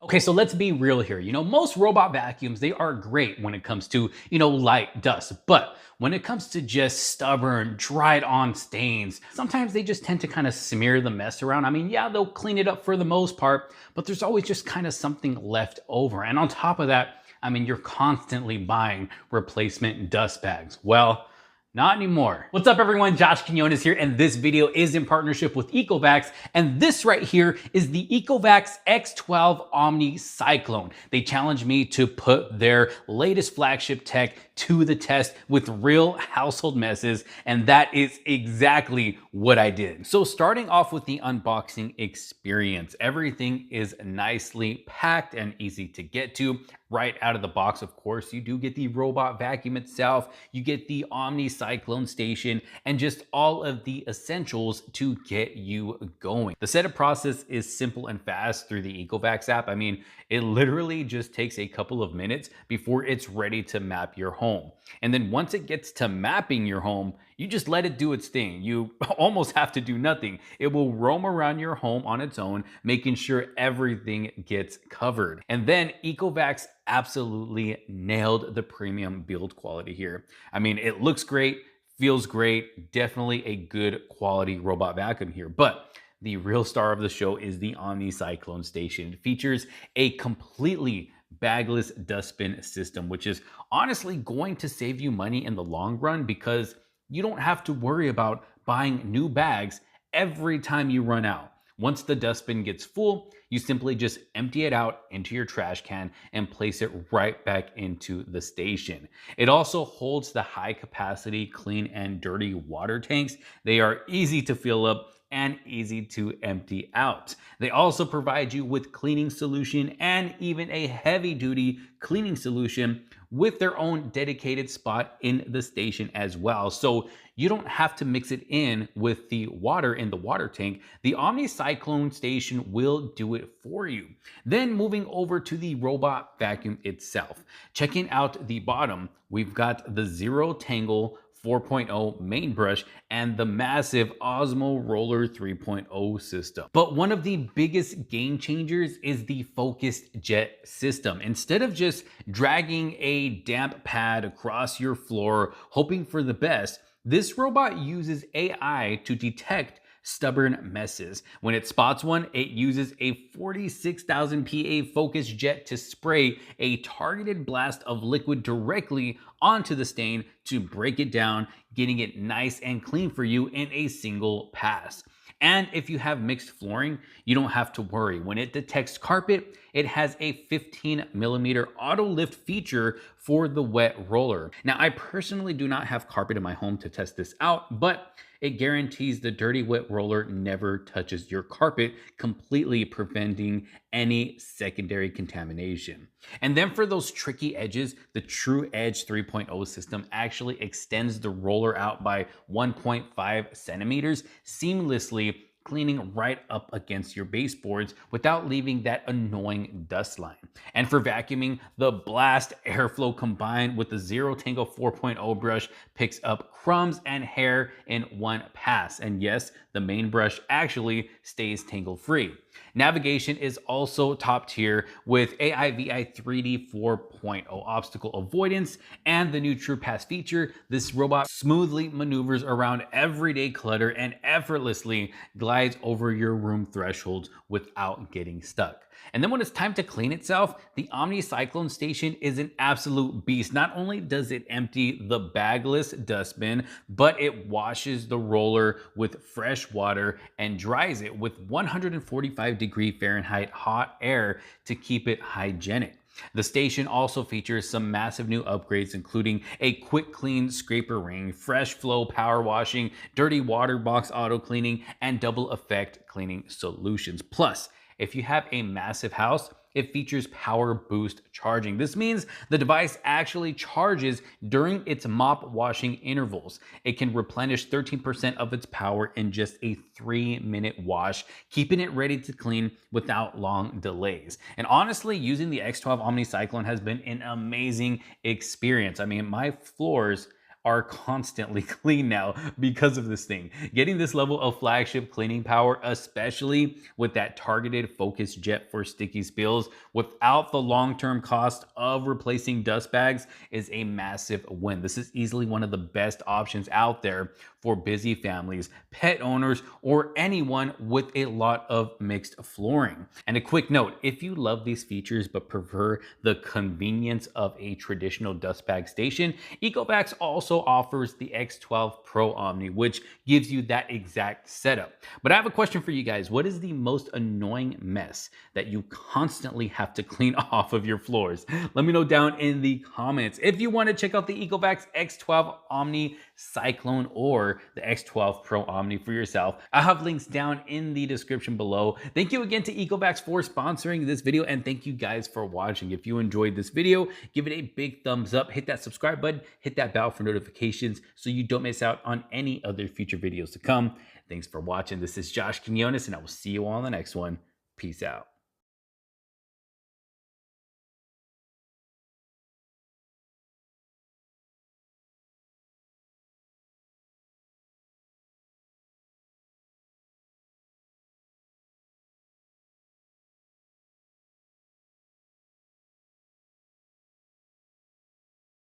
Okay, so let's be real here. Most robot vacuums, they are great when it comes to, light dust. But when it comes to just stubborn, dried on stains, sometimes they just tend to kind of smear the mess around. I mean, yeah, they'll clean it up for the most part, but there's always just kind of something left over. And on top of that, I mean, you're constantly buying replacement dust bags. Well, not anymore. What's up everyone, Josh Quinones here, and this video is in partnership with Ecovacs, and this right here is the Ecovacs X12 OmniCyclone. They challenged me to put their latest flagship tech to the test with real household messes, and that is exactly what I did. So starting off with the unboxing experience, everything is nicely packed and easy to get to. Right out of the box, of course, you do get the robot vacuum itself, you get the Omni Cyclone station, and just all of the essentials to get you going. The setup process is simple and fast through the Ecovacs app. I mean, it literally just takes a couple of minutes before it's ready to map your home. And then once it gets to mapping your home, you just let it do its thing. You almost have to do nothing. It will roam around your home on its own, making sure everything gets covered. And then Ecovacs absolutely nailed the premium build quality here. I mean, it looks great, feels great, definitely a good quality robot vacuum here. But the real star of the show is the Omni Cyclone station. It features a completely bagless dustbin system, which is honestly going to save you money in the long run because you don't have to worry about buying new bags every time you run out. Once the dustbin gets full, you simply just empty it out into your trash can and place it right back into the station. It also holds the high capacity clean and dirty water tanks. They are easy to fill up and easy to empty out. They also provide you with cleaning solution and even a heavy duty cleaning solution with their own dedicated spot in the station as well. So you don't have to mix it in with the water in the water tank. The Omni Cyclone station will do it for you. Then moving over to the robot vacuum itself. Checking out the bottom, we've got the Zero Tangle 4.0 main brush and the massive Osmo Roller 3.0 system. But one of the biggest game changers is the focused jet system. Instead of just dragging a damp pad across your floor, hoping for the best, this robot uses AI to detect stubborn messes. When it spots one, it uses a 46,000 PA focus jet to spray a targeted blast of liquid directly onto the stain to break it down, getting it nice and clean for you in a single pass. And if you have mixed flooring, you don't have to worry. When it detects carpet, it has a 15mm auto lift feature for the wet roller. Now, I personally do not have carpet in my home to test this out, but it guarantees the dirty wet roller never touches your carpet, completely preventing any secondary contamination. And then for those tricky edges, the True Edge 3.0 system actually extends the roller out by 1.5 centimeters seamlessly, cleaning right up against your baseboards without leaving that annoying dust line. And for vacuuming, the blast airflow combined with the Zero Tangle 4.0 brush picks up crumbs and hair in one pass. And yes, the main brush actually stays tangle free. Navigation is also top tier with AIVI 3D 4.0 obstacle avoidance and the new True Pass feature. This robot smoothly maneuvers around everyday clutter and effortlessly glides over your room thresholds without getting stuck. And then when it's time to clean itself, the Omni Cyclone station is an absolute beast. Not only does it empty the bagless dustbin, but it washes the roller with fresh water and dries it with 145-degree Fahrenheit hot air to keep it hygienic. The station also features some massive new upgrades, including a quick clean scraper ring, fresh flow power washing, dirty water box auto cleaning, and double effect cleaning solutions. Plus, if you have a massive house, it features power boost charging. This means the device actually charges during its mop washing intervals. It can replenish 13% of its power in just a 3-minute wash, keeping it ready to clean without long delays. And honestly, using the X12 OmniCyclone has been an amazing experience. I mean, my floors are constantly clean now because of this thing. Getting this level of flagship cleaning power, especially with that targeted focus jet for sticky spills without the long-term cost of replacing dust bags, is a massive win. This is easily one of the best options out there for busy families, pet owners, or anyone with a lot of mixed flooring. And a quick note, if you love these features but prefer the convenience of a traditional dust bag station, Ecovacs also offers the X12 Pro Omni, which gives you that exact setup. But I have a question for you guys. What is the most annoying mess that you constantly have to clean off of your floors? Let me know down in the comments. If you want to check out the Ecovacs X12 OmniCyclone or the X12 Pro Omni for yourself, I have links down in the description below. Thank you again to Ecovacs for sponsoring this video, and thank you guys for watching. If you enjoyed this video, give it a big thumbs up, hit that subscribe button, hit that bell for notifications so you don't miss out on any other future videos to come. Thanks for watching. This is Josh Quinones, and I will see you all on the next one. Peace out.